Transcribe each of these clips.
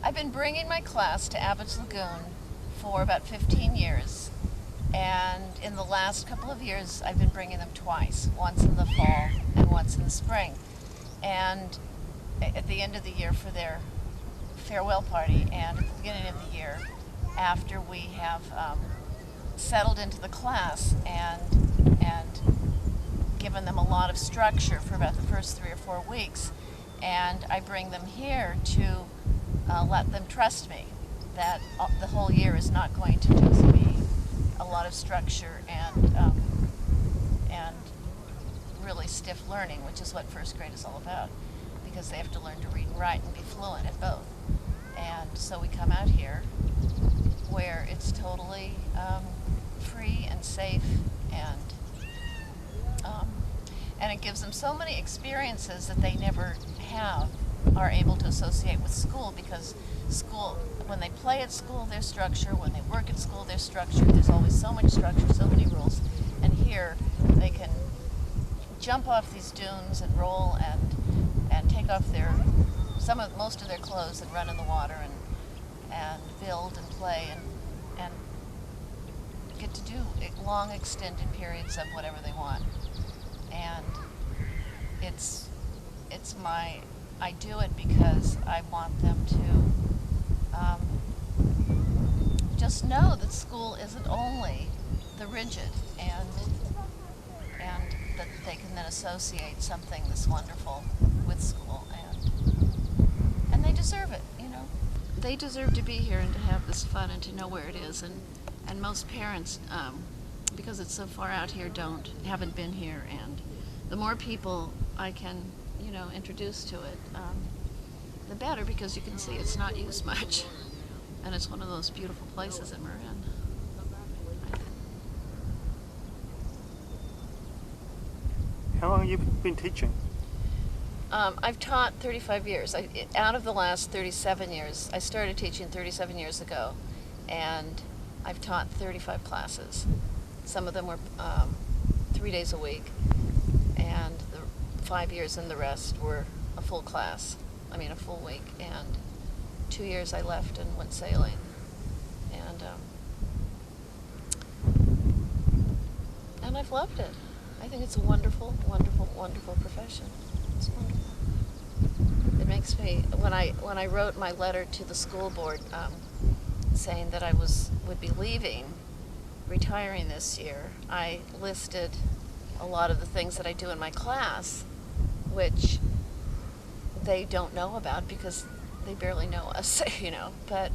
I've been bringing my class to Abbotts Lagoon for about 15 years, and in the last couple of years I've been bringing them twice, once in the fall and once in the spring. And at the end of the year for their farewell party, and at the beginning of the year after we have settled into the class and given them a lot of structure for about the first 3 or 4 weeks. And I bring them here to let them trust me that the whole year is not going to just be a lot of structure and really stiff learning, which is what first grade is all about, because they have to learn to read and write and be fluent at both. And so we come out here where it's totally free and safe, and it gives them so many experiences that they never are able to associate with school, because school, when they play at school, there's structure. When they work at school, there's structure. There's always so much structure, so many rules. And here they can jump off these dunes and roll and take off most of their clothes and run in the water and build and play and get to do long extended periods of whatever they want. And I do it because I want them to just know that school isn't only the rigid, and that they can then associate something this wonderful with school, and they deserve it, you know. They deserve to be here and to have this fun and to know where it is, and most parents, because it's so far out here, haven't been here, and the more people I can, introduce to it, the better, because you can see it's not used much, and it's one of those beautiful places in Marin. How long have you been teaching? I've taught 35 years. Out of the last 37 years, I started teaching 37 years ago, and I've taught 35 classes. Some of them were 3 days a week, and the 5 years and the rest were a full week. And 2 years I left and went sailing. And I've loved it. I think it's a wonderful, wonderful, wonderful profession. It's wonderful. It makes me, when I wrote my letter to the school board saying that I would be retiring this year, I listed a lot of the things that I do in my class, which they don't know about because they barely know us, But,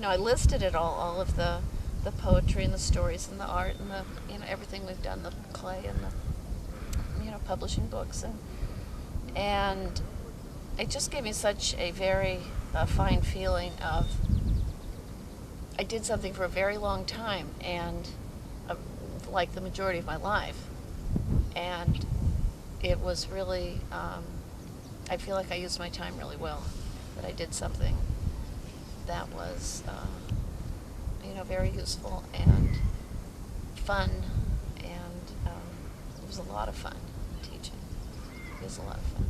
I listed it all of the poetry and the stories and the art and the, everything we've done, the play and the, publishing books. And it just gave me such a very fine feeling of, I did something for a very long time, and like the majority of my life. And it was really, I feel like I used my time really well, that I did something that was, very useful and fun, and it was a lot of fun teaching. It is a lot of fun.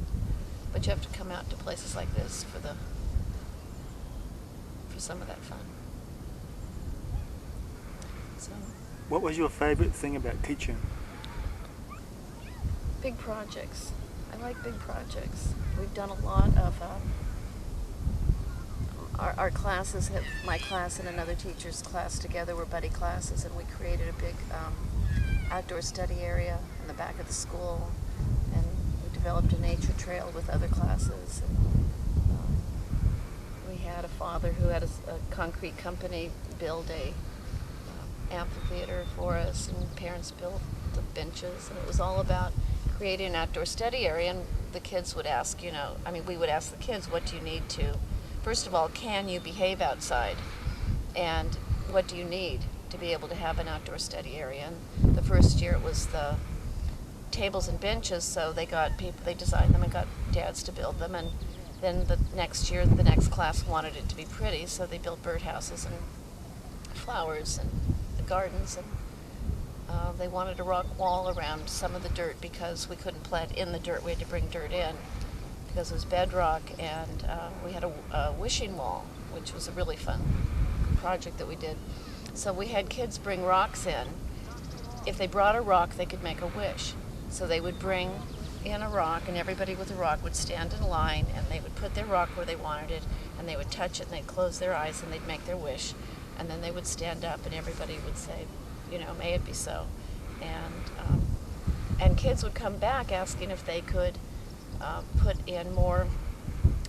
But you have to come out to places like this for some of that fun. So, what was your favorite thing about teaching? big projects. I like big projects. We've done a lot of our classes. My class and another teacher's class together were buddy classes, and we created a big outdoor study area in the back of the school, and we developed a nature trail with other classes. And, we had a father who had a concrete company build a amphitheater for us, and parents built the benches, and it was all about creating an outdoor study area. And the kids would ask, we would ask the kids, what do you need to, first of all, can you behave outside? And what do you need to be able to have an outdoor study area? And the first year it was the tables and benches, so they designed them and got dads to build them. And then the next year, the next class wanted it to be pretty, so they built birdhouses and flowers and gardens, and they wanted a rock wall around some of the dirt because we couldn't plant in the dirt. We had to bring dirt in because it was bedrock, and we had a wishing wall, which was a really fun project that we did. So we had kids bring rocks in. If they brought a rock, they could make a wish. So they would bring in a rock, and everybody with a rock would stand in line, and they would put their rock where they wanted it, and they would touch it, and they'd close their eyes, and they'd make their wish, and then they would stand up, and everybody would say, you know, may it be so. And kids would come back asking if they could put in more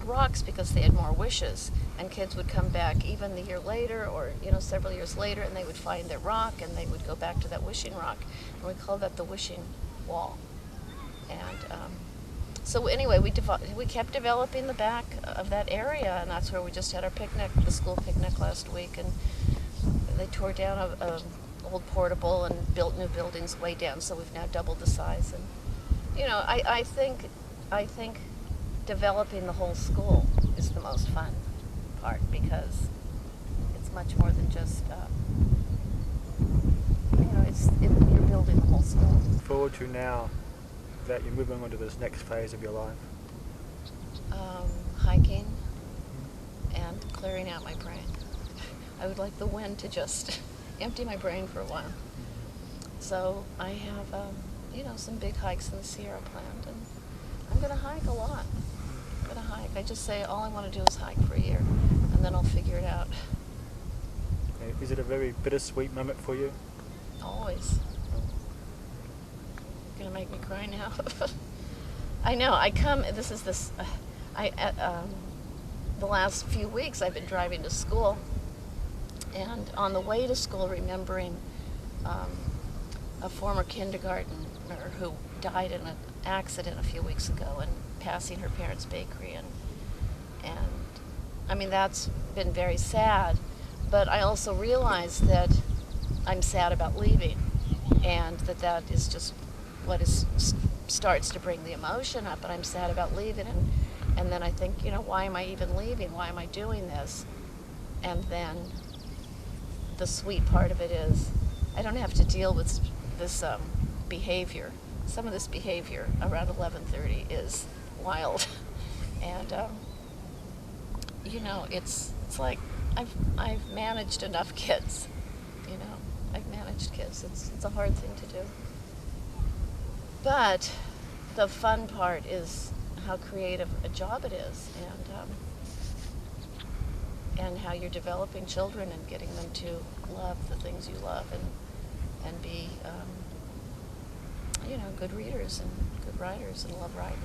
rocks because they had more wishes. And kids would come back even the year later, or several years later, and they would find their rock, and they would go back to that wishing rock, and we called that the wishing wall. And so anyway, we kept developing the back of that area, and that's where we just had our picnic, the school picnic last week, and they tore down a old portable and built new buildings way down, so we've now doubled the size. And I think developing the whole school is the most fun part, because it's much more than just you're building the whole school. Forward to now that you're moving on to this next phase of your life? Hiking and clearing out my brain. I would like the wind to just empty my brain for a while. So I have some big hikes in the Sierra planned, and I'm going to hike a lot. I'm going to hike. I just say all I want to do is hike for a year, and then I'll figure it out. Is it a very bittersweet moment for you? Always. You're going to make me cry now. I know. The last few weeks I've been driving to school, and on the way to school remembering a former kindergartner who died in an accident a few weeks ago, and passing her parents' bakery, and I mean, that's been very sad, but I also realized that I'm sad about leaving, and that is just what starts to bring the emotion up, and I'm sad about leaving, and then I think, why am I even leaving? Why am I doing this? And then the sweet part of it is I don't have to deal with this behavior. Some of this behavior around 11:30 is wild, and it's like I've managed enough kids. I've managed kids. It's a hard thing to do, but the fun part is how creative a job it is, and how you're developing children and getting them to love the things you love, and be good readers and good writers and love writing.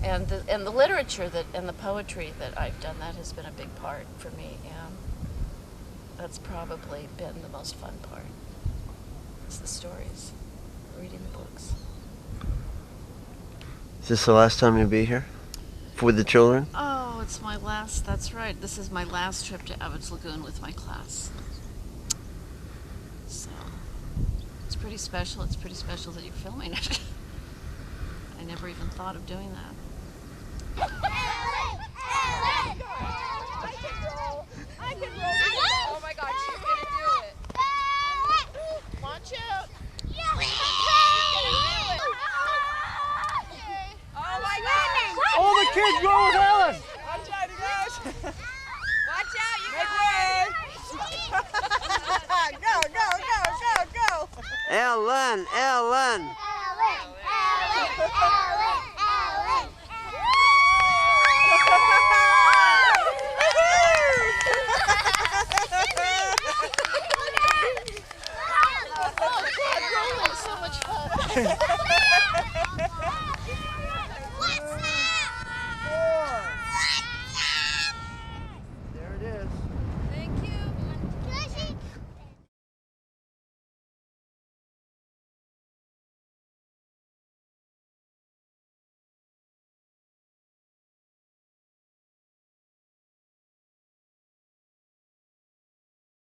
And the literature and the poetry that I've done, that has been a big part for me, and that's probably been the most fun part. It's the stories, reading the books. Is this the last time you'll be here with the children? Oh, it's my last, that's right. This is my last trip to Abbotts Lagoon with my class. So, it's pretty special. It's pretty special that you're filming it. I never even thought of doing that. Oh my God, she's gonna do it. Watch out. Oh my God. All the kids roll with Ellen! Watch out, you guys. Watch out, you guys. Go. Ellen! Oh, God, rolling is so much fun.